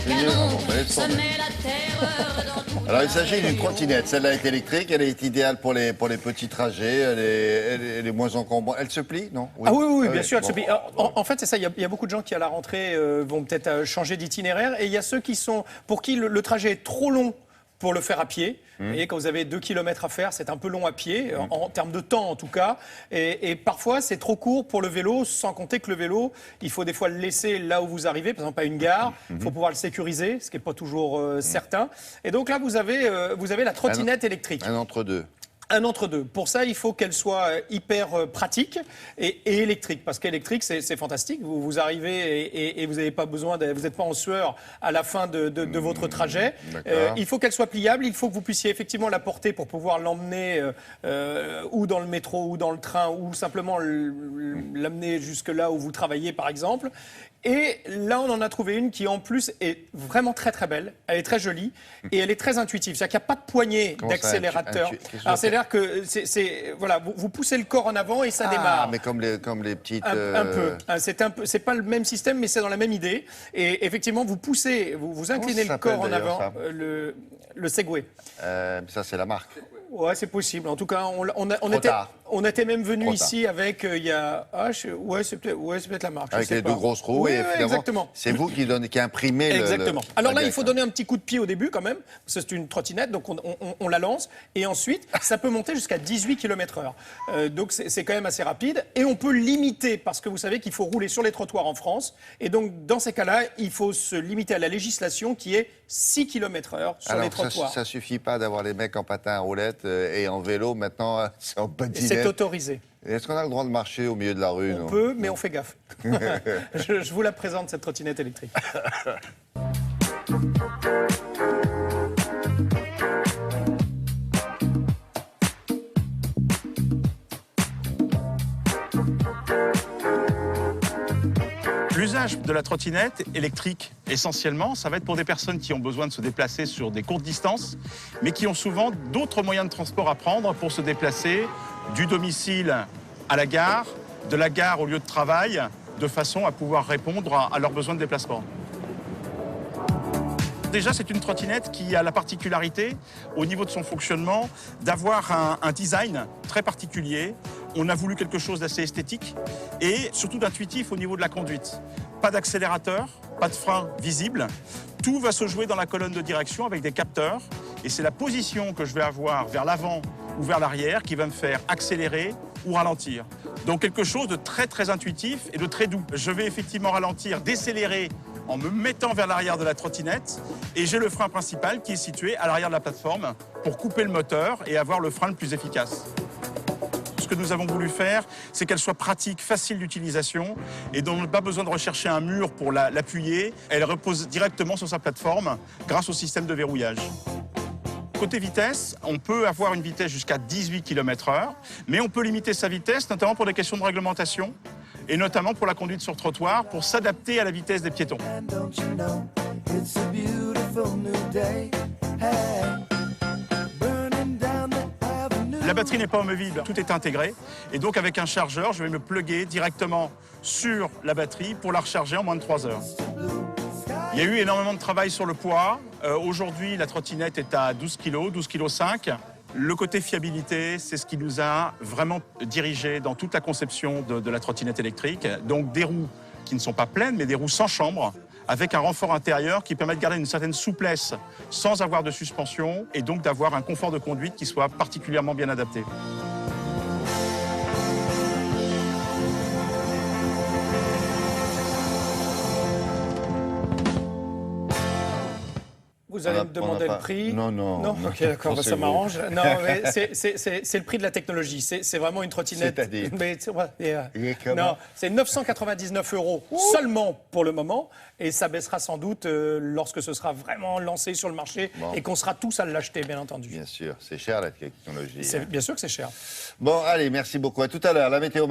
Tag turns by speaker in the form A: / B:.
A: canon,
B: bon,
A: ça met la terreur dans tout.
B: Alors, il s'agit d'une trottinette. Celle-là est électrique. Elle est idéale pour les petits trajets. Elle est moins encombrante. Elle se plie, non?
C: Ah oui, bien sûr, elle
B: bon,
C: se plie. En fait, c'est ça, il y a beaucoup de gens qui, à la rentrée, vont peut-être changer d'itinéraire. Et il y a ceux pour qui le trajet est trop long pour le faire à pied. Vous voyez, quand vous avez 2 km à faire, c'est un peu long à pied, en termes de temps en tout cas. Et parfois, c'est trop court pour le vélo, sans compter que le vélo, il faut des fois le laisser là où vous arrivez, par exemple à une gare. Il faut pouvoir le sécuriser, ce qui n'est pas toujours certain. Et donc là, vous avez la trottinette électrique.
B: Un entre-deux.
C: Un entre-deux. Pour ça, il faut qu'elle soit hyper pratique et électrique. Parce qu'électrique, c'est fantastique. Vous arrivez et vous n'avez pas besoin, vous n'êtes pas en sueur à la fin de votre trajet. Il faut qu'elle soit pliable. Il faut que vous puissiez effectivement la porter pour pouvoir l'emmener ou dans le métro ou dans le train ou simplement l'amener jusque là où vous travaillez, par exemple. Et là, on en a trouvé une qui, en plus, est vraiment très, très belle. Elle est très jolie et elle est très intuitive. C'est-à-dire qu'il n'y a pas de poignée d'accélérateur. Alors, c'est-à-dire que voilà, vous poussez le corps en avant et ça démarre.
B: Ah, mais comme les petites...
C: Un peu. C'est pas le même système, mais c'est dans la même idée. Et effectivement, vous poussez, vous inclinez le corps en avant, le Segway.
B: Ça, c'est la marque.
C: Ouais, c'est possible. En tout cas, on était même venu ici avec il y a c'est peut-être la marque.
B: Avec les deux grosses roues et finalement, c'est vous qui imprimez
C: exactement. Alors là, il faut donner un petit coup de pied au début quand même, parce que c'est une trottinette, donc on la lance et ensuite ça peut monter jusqu'à 18 km/h. Donc c'est quand même assez rapide et on peut limiter parce que vous savez qu'il faut rouler sur les trottoirs en France et donc dans ces cas-là, il faut se limiter à la législation qui est 6 km/h sur les trottoirs.
B: Ça suffit pas d'avoir les mecs en patin à roulettes et en vélo, maintenant c'est en patinette.
C: C'est autorisé.
B: Est-ce qu'on a le droit de marcher au milieu de la rue?
C: On peut, mais on fait gaffe. Je vous la présente, cette trottinette électrique.
D: L'usage de la trottinette électrique, essentiellement, ça va être pour des personnes qui ont besoin de se déplacer sur des courtes distances, mais qui ont souvent d'autres moyens de transport à prendre pour se déplacer du domicile à la gare, de la gare au lieu de travail, de façon à pouvoir répondre à leurs besoins de déplacement. Déjà, c'est une trottinette qui a la particularité, au niveau de son fonctionnement, d'avoir un design très particulier. On a voulu quelque chose d'assez esthétique et surtout d'intuitif au niveau de la conduite. Pas d'accélérateur, pas de frein visible. Tout va se jouer dans la colonne de direction avec des capteurs. Et c'est la position que je vais avoir vers l'avant ou vers l'arrière qui va me faire accélérer ou ralentir. Donc quelque chose de très très intuitif et de très doux. Je vais effectivement ralentir, décélérer en me mettant vers l'arrière de la trottinette et j'ai le frein principal qui est situé à l'arrière de la plateforme pour couper le moteur et avoir le frein le plus efficace. Ce que nous avons voulu faire, c'est qu'elle soit pratique, facile d'utilisation et dont on n'a pas besoin de rechercher un mur pour l'appuyer. Elle repose directement sur sa plateforme grâce au système de verrouillage. Côté vitesse, on peut avoir une vitesse jusqu'à 18 km/h, mais on peut limiter sa vitesse, notamment pour des questions de réglementation, et notamment pour la conduite sur trottoir, pour s'adapter à la vitesse des piétons. La batterie n'est pas amovible, tout est intégré, et donc avec un chargeur, je vais me plugger directement sur la batterie pour la recharger en moins de 3 heures. Il y a eu énormément de travail sur le poids. Aujourd'hui, la trottinette est à 12 kg, 12,5 kg. Le côté fiabilité, c'est ce qui nous a vraiment dirigé dans toute la conception de la trottinette électrique. Donc des roues qui ne sont pas pleines, mais des roues sans chambre, avec un renfort intérieur qui permet de garder une certaine souplesse sans avoir de suspension et donc d'avoir un confort de conduite qui soit particulièrement bien adapté.
C: Vous allez me demander le prix.
B: Non.
C: Ok, d'accord, ça m'arrange. Non, mais c'est le prix de la technologie. C'est vraiment une trottinette.
B: C'est-à-dire
C: non, c'est 999 € seulement pour le moment. Et ça baissera sans doute lorsque ce sera vraiment lancé sur le marché et qu'on sera tous à l'acheter, bien entendu.
B: Bien sûr, c'est cher la technologie.
C: Bien sûr que c'est cher.
B: Bon, allez, merci beaucoup. À tout à l'heure. La météo.